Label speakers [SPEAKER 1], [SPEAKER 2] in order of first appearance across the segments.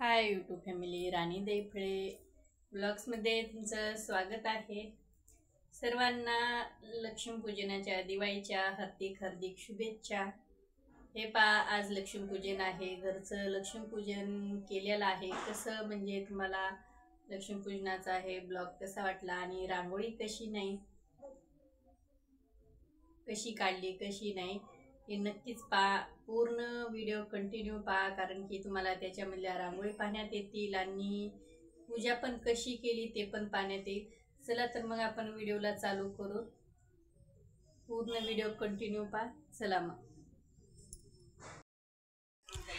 [SPEAKER 1] Hi YouTube family, राणी दैफळे ब्लॉग्समध्ये तुमचं स्वागत आहे. सर्वांना लक्ष्मीपूजनाच्या दिवाळीच्या हार्दिक हार्दिक शुभेच्छा. हे आज लक्ष्मीपूजन आहे. घरचं लक्ष्मीपूजन केलेलं आहे. कसं म्हणजे तुम्हाला लक्ष्मीपूजनाचा हे ब्लॉग कसा वाटला आणि रांगोळी कशी काढली कशी नाही हे नक्कीच पूर्ण व्हिडिओ कंटिन्यू कारण की तुम्हाला त्याच्यामधल्या रांगोळी पाहण्यात येतील आणि पूजा पण कशी केली ते पण पाहण्यात येईल. चला तर मग आपण व्हिडिओला चालू करू. पूर्ण व्हिडिओ कंटिन्यू चला मग.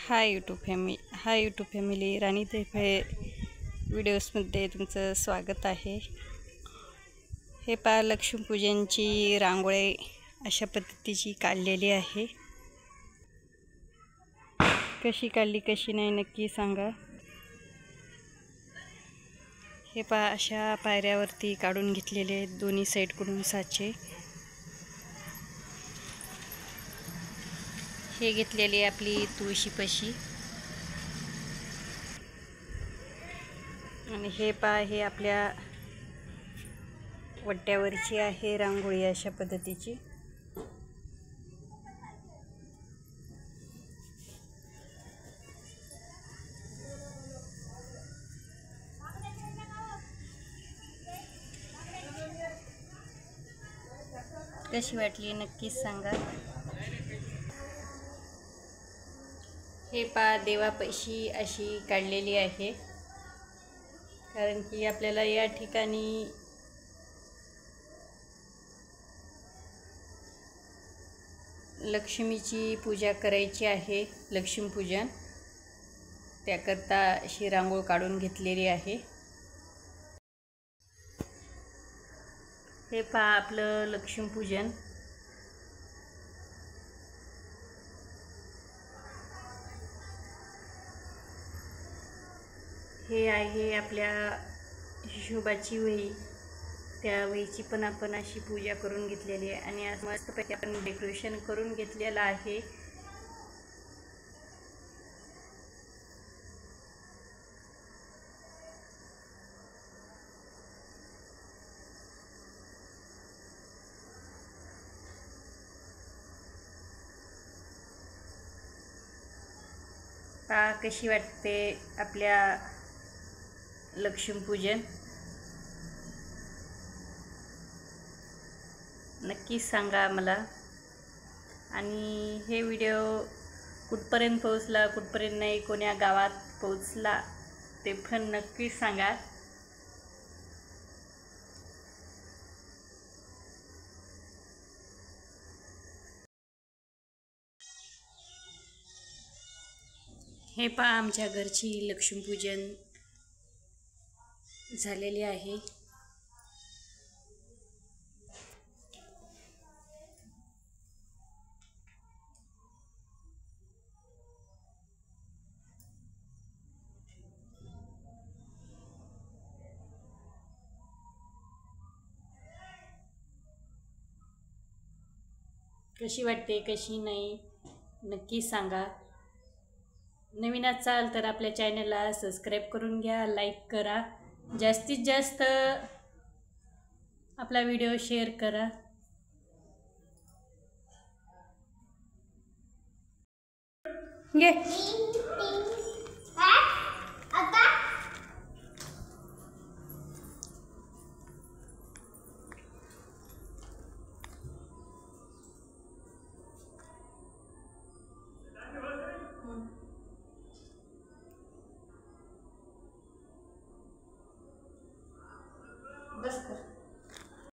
[SPEAKER 1] हाय यूट्यूब फॅमिली, राणी दैफळे व्हिडिओजमध्ये तुमचं स्वागत आहे. हे लक्ष्मीपूजनची रांगोळी अशा पद्धतीची काढलेली आहे. कशी काढली कशी नाही नक्की सांगा. हे अशा पायऱ्यावरती काढून घेतलेले दोन्ही साईडकडून साचे. हे घेतलेली आपली तुळशीपाशी आणि हे हे आपल्या वट्ट्यावरची आहे रांगोळी अशा पद्धतीची. कशी वाटली नक्कीच सांगा. हे देवापाशी अशी काढलेली आहे, कारण की आपल्याला या ठिकाणी लक्ष्मीची पूजा करायची आहे. लक्ष्मीपूजन त्याकरता अशी रांगोळ काढून घेतलेली आहे. हे आपलं लक्ष्मीपूजन. हे आहे आपल्या हिशोबाची वही. त्या वहीची पण आपण अशी पूजा करून घेतलेली आहे आणि आज मस्तपैकी आपण डेकोरेशन करून घेतलेलं आहे. कशी वाटते आपल्या लक्ष्मीपूजन नक्कीच सांगा मला. आणि हे व्हिडिओ कुठपर्यंत पोहोचला कुठपर्यंत नाही, कोण्या गावात पोहोचला ते पण नक्कीच सांगा. हे आमच्या घरची लक्ष्मीपूजन झालेली आहे. कशी वाटते कशी नाही नक्की सांगा. नवीन असाल तर आपल्या चॅनलला सबस्क्राईब करून घ्या, लाईक करा, जास्तीत जास्त आपला व्हिडिओ शेअर करा. घे